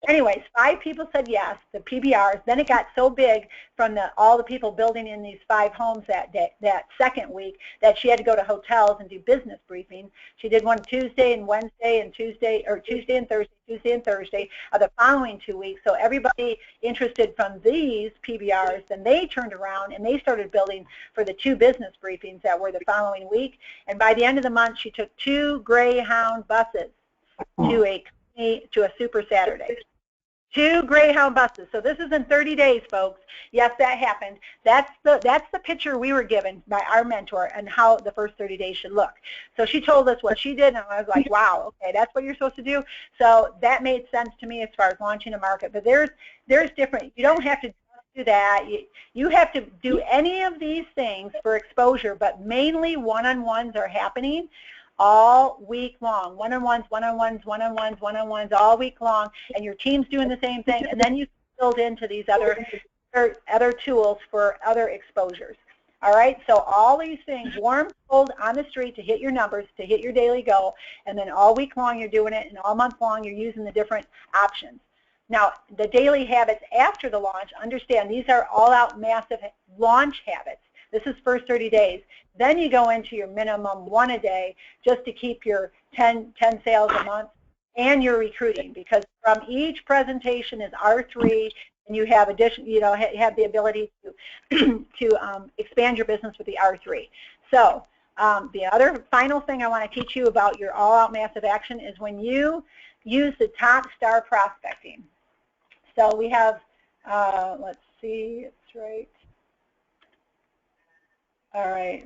Anyways, 5 people said yes, the PBRs. Then it got so big from all the people building in these 5 homes that second week that she had to go to hotels and do business briefings. She did one Tuesday and Wednesday and Tuesday and Thursday of the following 2 weeks. So everybody interested from these PBRs, then they turned around and they started building for the 2 business briefings that were the following week. And by the end of the month, she took 2 Greyhound buses to a Super Saturday. 2 Greyhound buses. So this is in 30 days, folks. Yes, that happened. That's the picture we were given by our mentor and how the first 30 days should look. So she told us what she did, and I was like, wow, okay, that's what you're supposed to do. So that made sense to me as far as launching a market. But there's different. You don't have to do that. You have to do any of these things for exposure, but mainly one-on-ones are happening all week long. One-on-ones, one-on-ones, one-on-ones, one-on-ones all week long, and your team's doing the same thing, and then you build into these other tools for other exposures. All right, so all these things, warm, cold, on the street to hit your numbers, to hit your daily goal, and then all week long you're doing it, and all month long you're using the different options. Now, the daily habits after the launch, understand these are all-out massive launch habits. This is first 30 days. Then you go into your minimum 1 a day just to keep your 10 sales a month and your recruiting, because from each presentation is R3, and you have have the ability to expand your business with the R3. So the other final thing I want to teach you about your all-out massive action is when you use the top star prospecting. So we have, let's see, it's right. All right,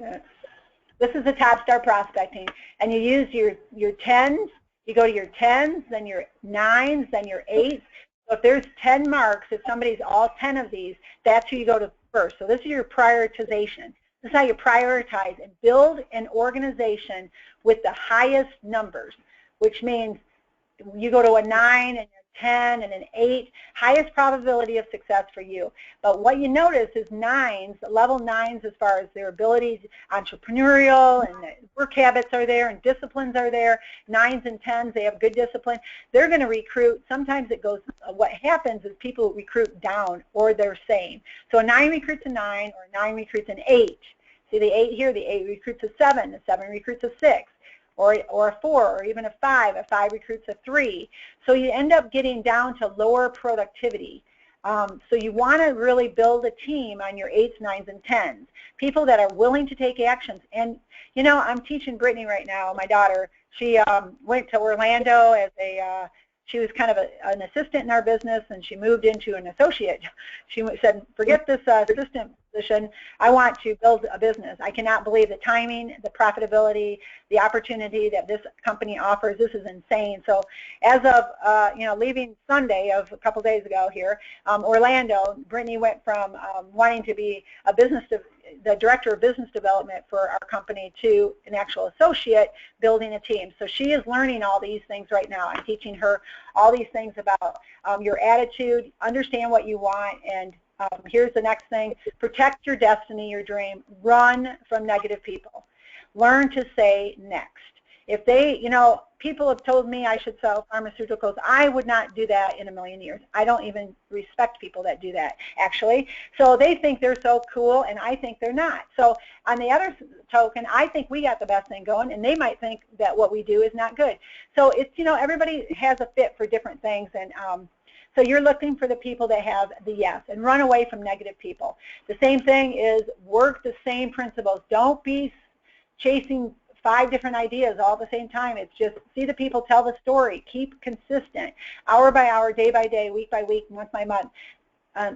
this is the top star prospecting, and you use your 10s, You go to your 10s, then your 9s, then your 8s. So if there's 10 marks, if somebody's all 10 of these, that's who you go to first. So this is your prioritization. This is how you prioritize and build an organization with the highest numbers, which means you go to a 9 and a 10 and an 8, highest probability of success for you. But what you notice is 9s, level 9s, as far as their abilities, entrepreneurial and work habits are there and disciplines are there. 9s and 10s, they have good discipline. They're going to recruit. Sometimes it goes, what happens is people recruit down or they're same. So a 9 recruits a 9 or a 9 recruits an 8. See the 8 here, the 8 recruits a 7, the 7 recruits a 6. Or a 4, or even a 5 recruits a 3. So you end up getting down to lower productivity. So you want to really build a team on your 8s, 9s, and 10s, people that are willing to take actions. And, you know, I'm teaching Brittany right now, my daughter. She went to Orlando as she was kind of an assistant in our business, and she moved into an associate. She said, forget this assistant position. I want to build a business. I cannot believe the timing, the profitability, the opportunity that this company offers. This is insane. So as of, you know, leaving Sunday of a couple days ago here, Orlando, Brittany went from wanting to be the director of business development for our company to an actual associate building a team. So she is learning all these things right now. I'm teaching her all these things about your attitude, understand what you want, and here's the next thing: protect your destiny, your dream, run from negative people. Learn to say next. If they, you know, people have told me I should sell pharmaceuticals, I would not do that in a million years. I don't even respect people that do that, actually. So they think they're so cool, and I think they're not. So on the other token, I think we got the best thing going, and they might think that what we do is not good. So it's, you know, everybody has a fit for different things, and so you're looking for the people that have the yes, and run away from negative people. The same thing is work the same principles. Don't be chasing 5 different ideas all at the same time. It's just see the people, tell the story, keep consistent, hour by hour, day by day, week by week, month by month.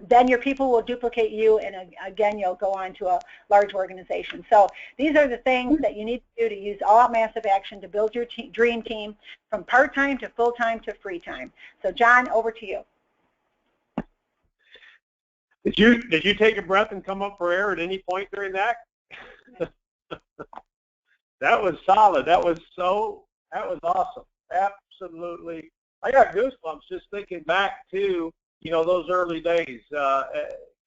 Then your people will duplicate you, and again, you'll go on to a large organization. So these are the things that you need to do to use all-out massive action to build your dream team from part-time to full-time to free time. So John, over to you. Did you take a breath and come up for air at any point during that? That was solid. That was awesome. Absolutely. I got goosebumps just thinking back to, you know, those early days,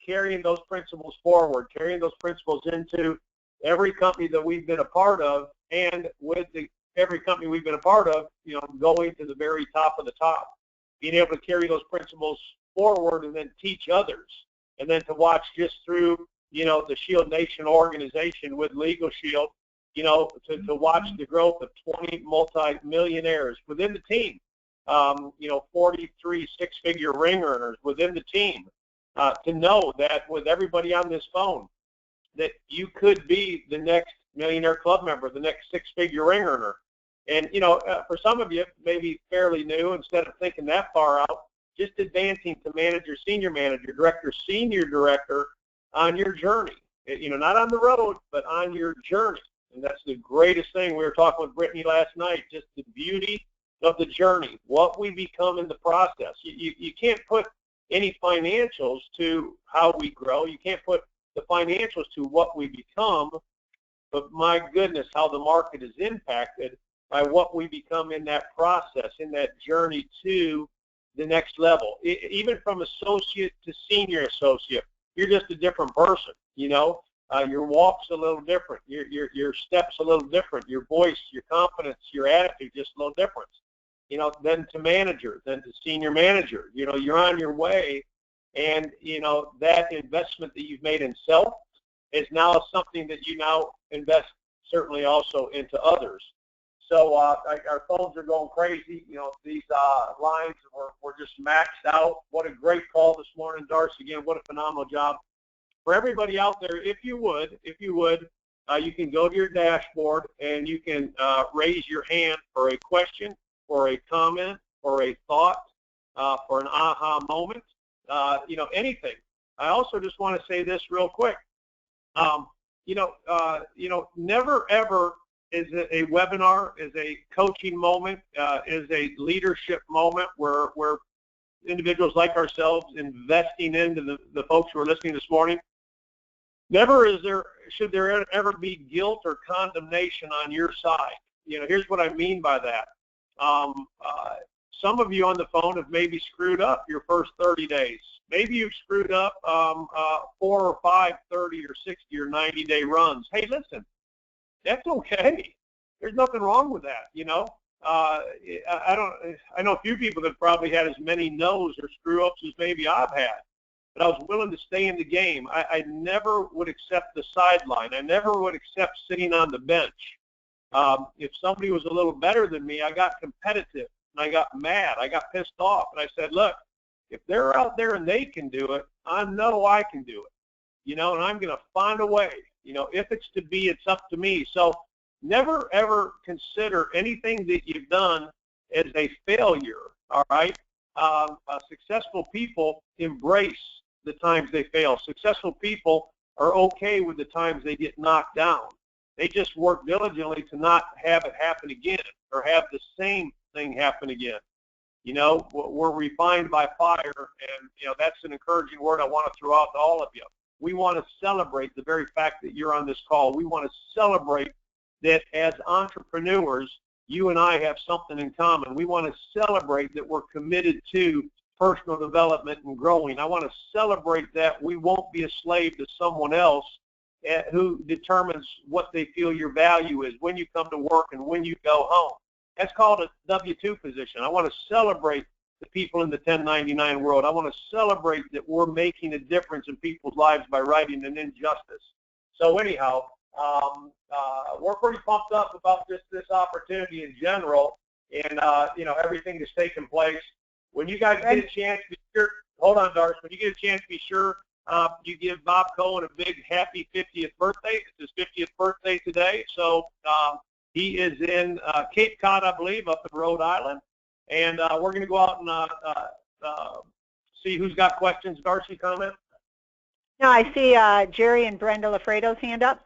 carrying those principles forward, carrying those principles into every company that we've been a part of, and with every company we've been a part of, you know, going to the very top of the top, being able to carry those principles forward and then teach others, and then to watch just through, you know, the ShieldNation organization with Legal Shield, you know, to watch the growth of 20 multi-millionaires within the team, you know, 43 six-figure ring earners within the team, to know that with everybody on this phone, that you could be the next Millionaire Club member, the next six-figure ring earner. And, you know, for some of you, maybe fairly new, instead of thinking that far out, just advancing to manager, senior manager, director, senior director on your journey. You know, not on the road, but on your journey. And that's the greatest thing. We were talking with Brittany last night, just the beauty of the journey, what we become in the process. You can't put any financials to how we grow. You can't put the financials to what we become, but my goodness, how the market is impacted by what we become in that process, in that journey to the next level. Even from associate to senior associate, you're just a different person, you know. Your walk's a little different, your steps a little different, your voice, your confidence, your attitude, just a little different. You know, then to manager, then to senior manager. You know, you're on your way, and, you know, that investment that you've made in self is now something that you now invest certainly also into others. So our phones are going crazy. You know, these lines were just maxed out. What a great call this morning, Darcy. Again, what a phenomenal job. For everybody out there, if you would, you can go to your dashboard and you can raise your hand for a question, for a comment, for a thought, for an aha moment, you know, anything. I also just want to say this real quick. You know, never ever is a webinar, is a coaching moment, is a leadership moment where individuals like ourselves investing into the folks who are listening this morning. Never should there ever be guilt or condemnation on your side. Here's what I mean by that. Some of you on the phone have maybe screwed up your first 30 days. Maybe you've screwed up 4 or 5, 30 or 60 or 90-day runs. Hey, listen, that's okay. There's nothing wrong with that. I know a few people that probably had as many no's or screw-ups as maybe I've had. But I was willing to stay in the game. I never would accept the sideline. I never would accept sitting on the bench. If somebody was a little better than me, I got competitive, and I got mad. I got pissed off, and I said, look, if they're out there and they can do it, I know I can do it, and I'm going to find a way. If it's to be, it's up to me. So never, ever consider anything that you've done as a failure, all right? Successful people embrace the times they fail. Successful people are okay with the times they get knocked down. They just work diligently to not have it happen again or have the same thing happen again. We're refined by fire, and, that's an encouraging word I want to throw out to all of you. We want to celebrate the very fact that you're on this call. We want to celebrate that as entrepreneurs, you and I have something in common. We want to celebrate that we're committed to personal development and growing. I want to celebrate that we won't be a slave to someone else who determines what they feel your value is when you come to work and when you go home. That's called a W-2 position. I want to celebrate the people in the 1099 world. I want to celebrate that we're making a difference in people's lives by righting an injustice. So anyhow, we're pretty pumped up about this opportunity in general, and everything that's taking place. When you guys get a chance, be sure. Hold on, Darce. When you get a chance, be sure you give Bob Cohen a big happy 50th birthday. It's his 50th birthday today, so he is in Cape Cod, I believe, up in Rhode Island, and we're going to go out and see who's got questions. Darcy, comment? No, I see Jerry and Brenda Lafredo's hand up.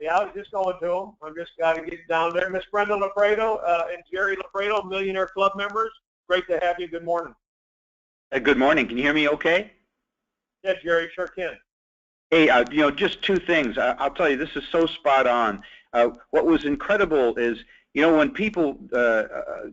Yeah, I was just going to them. I've just got to get down there. Miss Brenda Lafredo and Jerry Lafredo, Millionaire Club members, great to have you. Good morning. Good morning. Can you hear me okay? Yeah, Jerry, sure can. Hey, just two things. I'll tell you, this is so spot on. What was incredible is, when people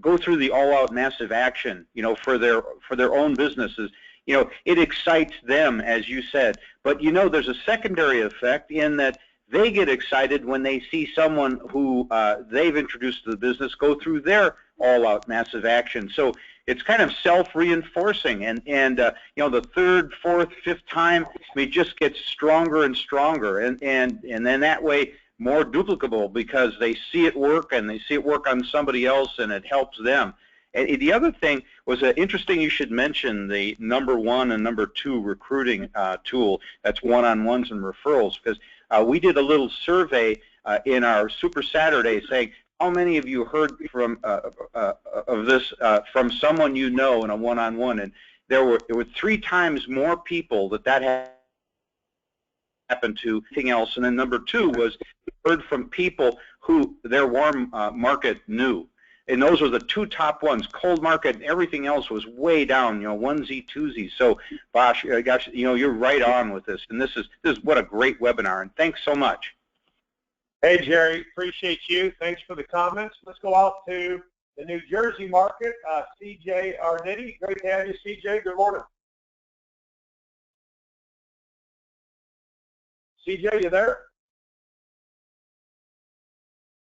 go through the all-out massive action, for their own businesses, it excites them, as you said. But, there's a secondary effect in that they get excited when they see someone who they've introduced to the business go through their all-out massive action. So it's kind of self-reinforcing, and the third, fourth, fifth time, it just gets stronger and stronger, and then that way more duplicable because they see it work and they see it work on somebody else and it helps them. And the other thing was interesting. You should mention the #1 and #2 recruiting tool. That's one-on-ones and referrals, because we did a little survey in our Super Saturday saying, how many of you heard from of this from someone you know in a one-on-one? And there were 3 times more people that happened to anything else. And then #2 was heard from people who their warm market knew. And those were the 2 top ones. Cold market and everything else was way down, onesie, twosie. So, Bosch, gosh, you're right on with this. And this is what a great webinar. And thanks so much. Hey, Jerry, appreciate you. Thanks for the comments. Let's go out to the New Jersey market. CJ Arnity, great to have you, CJ. Good morning. CJ, you there?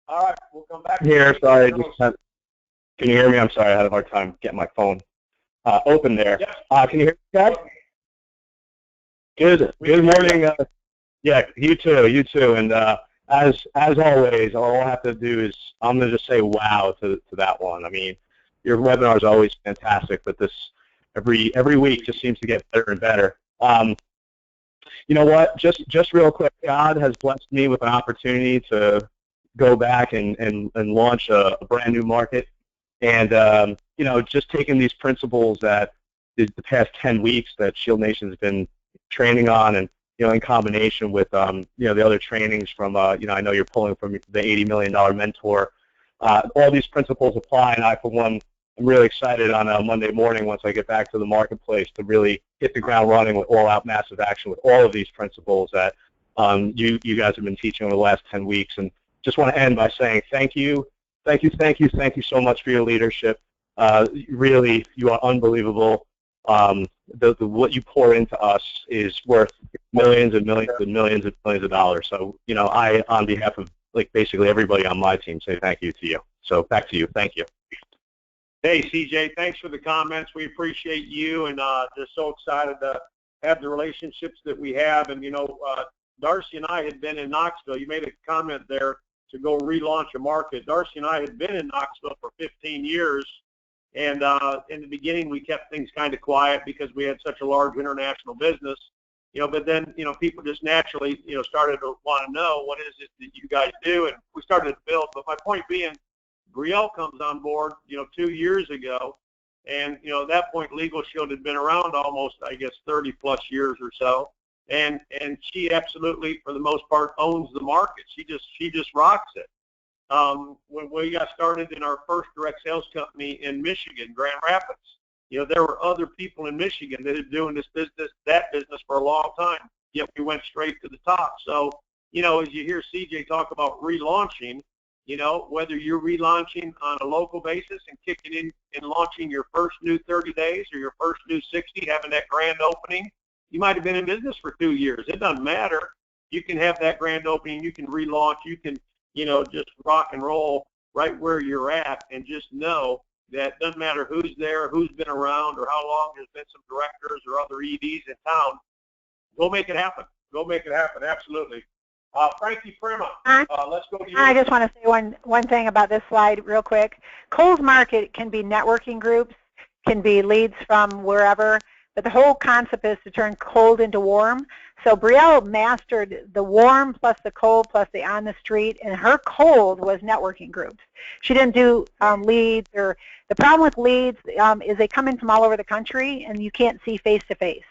All right, we'll come back. Here, sorry. Can you hear me? I'm sorry, I had a hard time getting my phone open there. Yes. Can you hear me, guys? Good morning. Yeah, you too. And as always, all I have to do is I'm going to just say wow to that one. I mean, your webinar is always fantastic, but this every week just seems to get better and better. You know what? Just real quick, God has blessed me with an opportunity to go back and launch a brand new market, and just taking these principles that the past 10 weeks that ShieldNation has been training on, and in combination with, the other trainings from, I know you're pulling from the $80 million mentor. All these principles apply, and I, for one, I'm really excited on a Monday morning once I get back to the marketplace to really hit the ground running with all-out massive action with all of these principles that you guys have been teaching over the last 10 weeks. And just want to end by saying thank you so much for your leadership. Really, you are unbelievable. What you pour into us is worth millions and millions and millions and millions of dollars. So, I, on behalf of basically everybody on my team, say thank you to you. So back to you. Thank you. Hey, CJ, thanks for the comments. We appreciate you, and just so excited to have the relationships that we have. And, Darcy and I had been in Knoxville. You made a comment there to go relaunch a market. Darcy and I had been in Knoxville for 15 years, and in the beginning we kept things kind of quiet because we had such a large international business. But then, people just naturally, started to want to know what is it that you guys do, and we started to build. But my point being, Brielle comes on board, 2 years ago, and, at that point, Legal Shield had been around almost, I guess, 30-plus years or so, and she absolutely, for the most part, owns the market. She just rocks it. When we got started in our first direct sales company in Michigan, Grand Rapids, there were other people in Michigan that had been doing that business for a long time, yet we went straight to the top. So, as you hear CJ talk about relaunching, whether you're relaunching on a local basis and kicking in and launching your first new 30 days or your first new 60, having that grand opening, you might have been in business for 2 years. It doesn't matter. You can have that grand opening. You can relaunch. You can, just rock and roll right where you're at, and just know that doesn't matter who's there, who's been around, or how long there's been some directors or other EDs in town. Go make it happen. Go make it happen. Absolutely. Frankie Prima, let's go to you. I just want to say one thing about this slide real quick. Cold market can be networking groups, can be leads from wherever, but the whole concept is to turn cold into warm. So Brielle mastered the warm plus the cold plus the on the street, and her cold was networking groups. She didn't do leads. Or the problem with leads is they come in from all over the country, and you can't see face-to-face.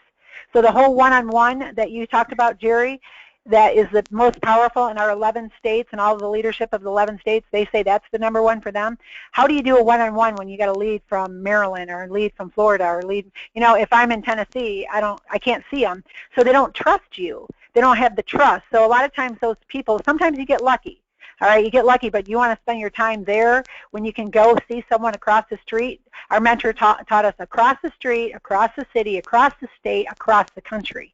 So the whole one-on-one that you talked about, Jerry, that is the most powerful in our 11 states, and all of the leadership of the 11 states, they say that's the #1 for them. How do you do a one-on-one when you got a lead from Maryland or a lead from Florida or a lead, if I'm in Tennessee, I can't see them. So they don't trust you. They don't have the trust. So a lot of times those people, sometimes you get lucky. All right, you get lucky, but you want to spend your time there when you can go see someone across the street. Our mentor taught us across the street, across the city, across the state, across the country.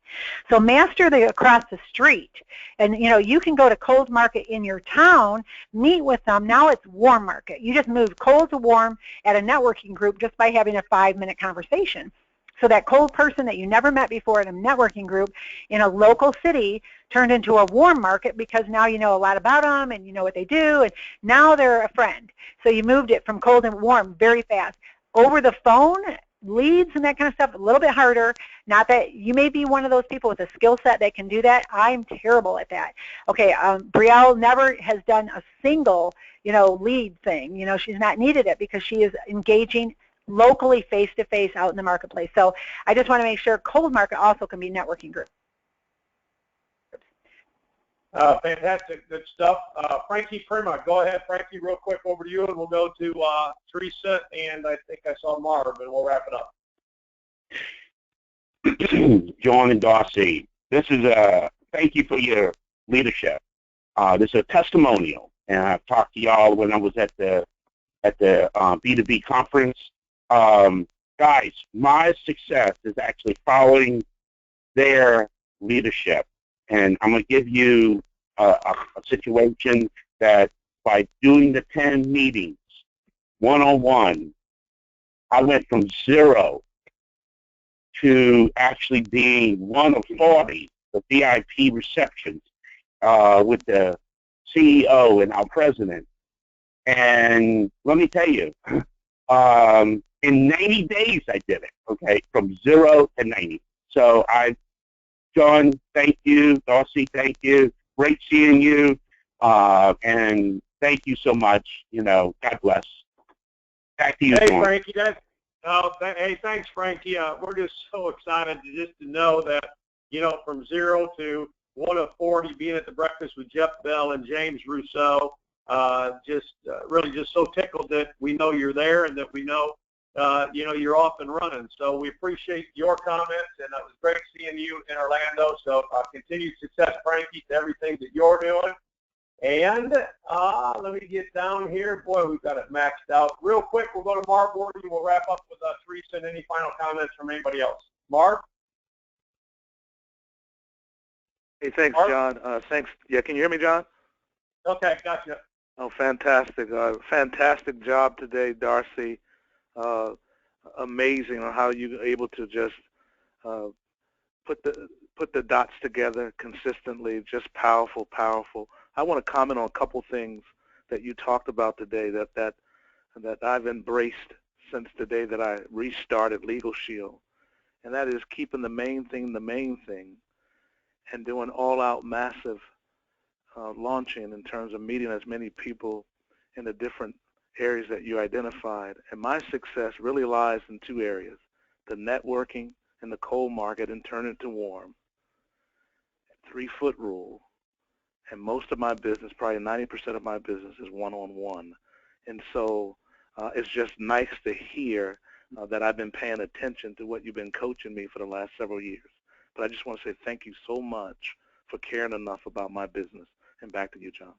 So master the across the street. And, you can go to cold market in your town, meet with them. Now it's warm market. You just moved cold to warm at a networking group just by having a 5-minute conversation. So that cold person that you never met before in a networking group in a local city turned into a warm market because now you know a lot about them and you know what they do, and now they're a friend. So you moved it from cold and warm very fast. Over the phone, leads and that kind of stuff, a little bit harder. Not that you may be one of those people with a skill set that can do that. I'm terrible at that. Okay, Brielle never has done a single, lead thing. She's not needed it because she is engaging locally face-to-face out in the marketplace. So I just want to make sure cold market also can be networking groups. Fantastic. Good stuff. Frankie Prima, go ahead, Frankie, real quick, over to you, and we'll go to Theresa, and I think I saw Marv, and we'll wrap it up. John and Darcy, this is thank you for your leadership. This is a testimonial, and I've talked to y'all when I was at the B2B conference. Guys, my success is actually following their leadership. And I'm going to give you a situation that by doing the 10 meetings, one-on-one, I went from 0 to actually being one of 40 the VIP receptions with the CEO and our president. And let me tell you, in 90 days I did it, okay, from 0 to 90. So John, thank you. Darcy, thank you. Great seeing you. And thank you so much. God bless. Back to you, Hey, John. Frankie. Hey, thanks, Frankie. We're just so excited to know that you know, from 0 to 1 of 40, being at the breakfast with Jeff Bell and James Rousseau. Really just so tickled that we know you're there and that we know, you know, you're off and running. So we appreciate your comments, and it was great seeing you in Orlando. So continued success, Frankie, to everything that you're doing. And let me get down here. Boy, we've got it maxed out. Real quick, we'll go to Mark Gordon. We'll wrap up with Theresa and any final comments from anybody else. Mark? Hey, thanks, Mark? John. Thanks. Yeah, can you hear me, John? Okay, gotcha. Oh, fantastic. Fantastic job today, Darcy. Amazing on how you were able to just put the dots together consistently. Just powerful, powerful. I want to comment on a couple things that you talked about today that I've embraced since the day that I restarted Legal Shield, and that is keeping the main thing, and doing all-out massive launching in terms of meeting as many people in the different areas that you identified. And my success really lies in two areas: the networking in the cold market and turn it to warm, 3-foot rule. And most of my business, probably 90% of my business, is one-on-one. And so it's just nice to hear that I've been paying attention to what you've been coaching me for the last several years. But I just want to say thank you so much for caring enough about my business. And back to you, John.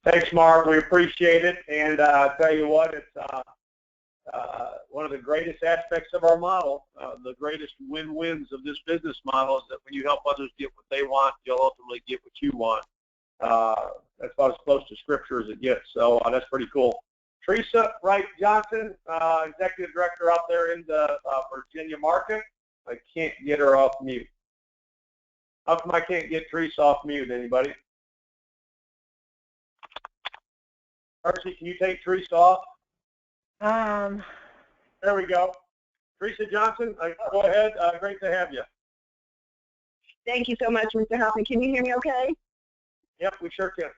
Thanks, Mark. We appreciate it. And I'll tell you what, it's one of the greatest aspects of our model, the greatest win-wins of this business model is that when you help others get what they want, you'll ultimately get what you want. That's about as close to Scripture as it gets. So that's pretty cool. Theresa Johnson, Executive Director out there in the Virginia market. I can't get her off mute. How come I can't get Theresa off mute, anybody? Darcy, can you take Theresa off? There we go. Theresa Johnson, go ahead. Great to have you. Thank you so much, Mr. Hoffman. Can you hear me okay? Yep, we sure can.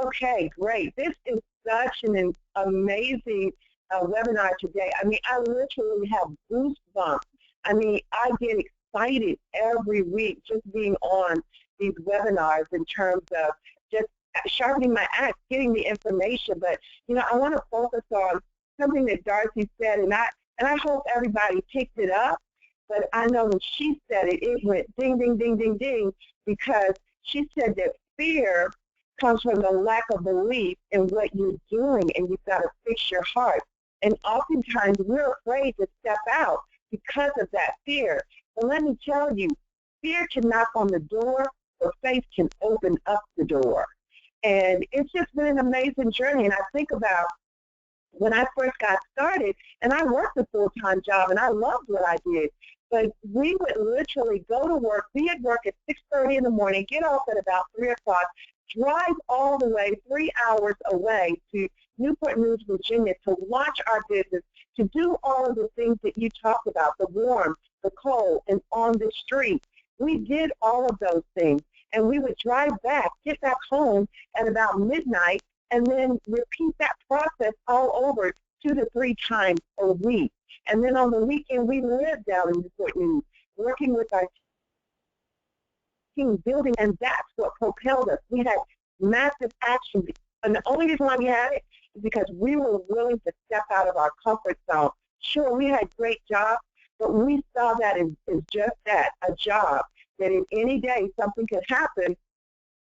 Okay, great. This is such an amazing webinar today. I mean, I literally have goosebumps. I mean, I get excited every week just being on these webinars in terms of just sharpening my axe, getting the information. But, you know, I want to focus on something that Darcy said, and I hope everybody picked it up. But I know when she said it, it went ding, ding, ding, ding, ding, because she said that fear comes from the lack of belief in what you're doing, and you've got to fix your heart. And oftentimes we're afraid to step out because of that fear. But let me tell you, fear can knock on the door, or faith can open up the door. And it's just been an amazing journey. And I think about when I first got started, and I worked a full-time job, and I loved what I did. But we would literally go to work, be at work at 6:30 in the morning, get off at about 3 o'clock, drive all the way 3 hours away to Newport News, Virginia, to launch our business, to do all of the things that you talked about, the warm, the cold, and on the street. We did all of those things, and we would drive back, get back home at about midnight, and then repeat that process all over 2 to 3 times a week. And then on the weekend, we lived down in Newport News, working with our team, building, and that's what propelled us. We had massive action, and the only reason why we had it is because we were willing to step out of our comfort zone. Sure, we had great jobs, but we saw that as just that, a job, that in any day something could happen,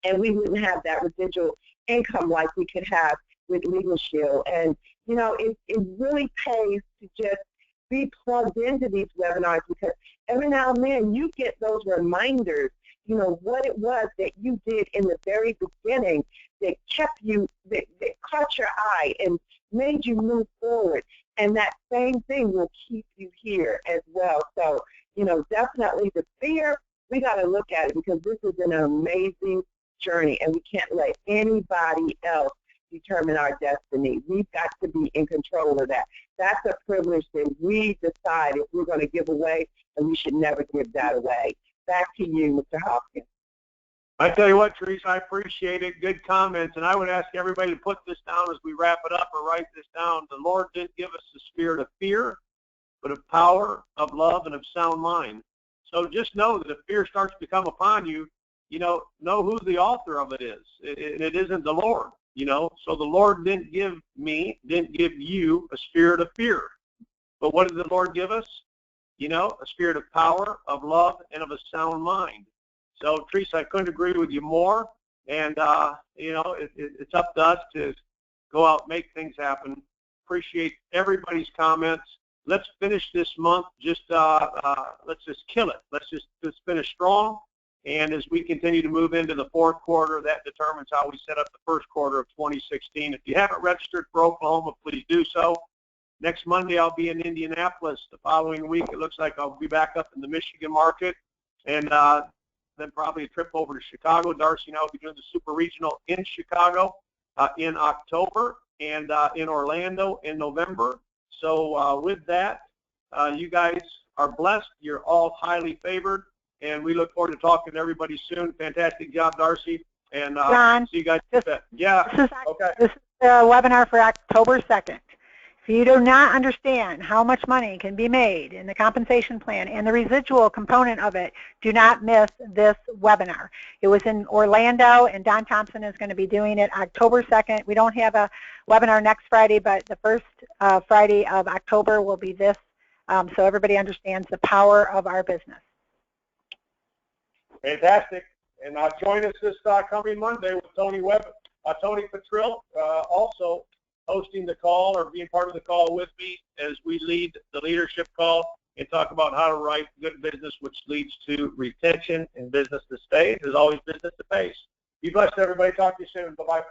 and we wouldn't have that residual income like we could have with Legal Shield. And, you know, it really pays to just be plugged into these webinars, because every now and then you get those reminders, you know, what it was that you did in the very beginning that kept you, that caught your eye and made you move forward. And that same thing will keep you here as well. So, you know, definitely the fear, we got to look at it, because this is an amazing journey, and we can't let anybody else determine our destiny. We've got to be in control of that. That's a privilege that we decide if we're going to give away, and we should never give that away. Back to you, Mr. Hopkins. I tell you what, Theresa, I appreciate it. Good comments. And I would ask everybody to put this down as we wrap it up, or write this down. The Lord didn't give us the spirit of fear, but of power, of love, and of sound mind. So just know that if fear starts to come upon you, know who the author of it is. It isn't the Lord, So the Lord didn't give you a spirit of fear. But what did the Lord give us? A spirit of power, of love, and of a sound mind. So, Theresa, I couldn't agree with you more. And, it's up to us to go out, make things happen. Appreciate everybody's comments. Let's finish this month. Let's just kill it. Let's finish strong. And as we continue to move into the fourth quarter, that determines how we set up the first quarter of 2016. If you haven't registered for Oklahoma, please do so. Next Monday, I'll be in Indianapolis. The following week, it looks like I'll be back up in the Michigan market. And then probably a trip over to Chicago. Darcy and I will be doing the Super Regional in Chicago in October, and in Orlando in November. So with that, you guys are blessed. You're all highly favored, and we look forward to talking to everybody soon. Fantastic job, Darcy. And John, see you guys. Yeah. This is the webinar for October 2nd. If you do not understand how much money can be made in the compensation plan and the residual component of it, do not miss this webinar. It was in Orlando, and Don Thompson is going to be doing it October 2nd. We don't have a webinar next Friday, but the first Friday of October will be this, so everybody understands the power of our business. Fantastic. And join us this coming Monday with Tony Petrill, also hosting the call or being part of the call with me as we lead the leadership call and talk about how to write good business, which leads to retention and business that stays. There's always business that pays. Be blessed, everybody. Talk to you soon. Bye-bye.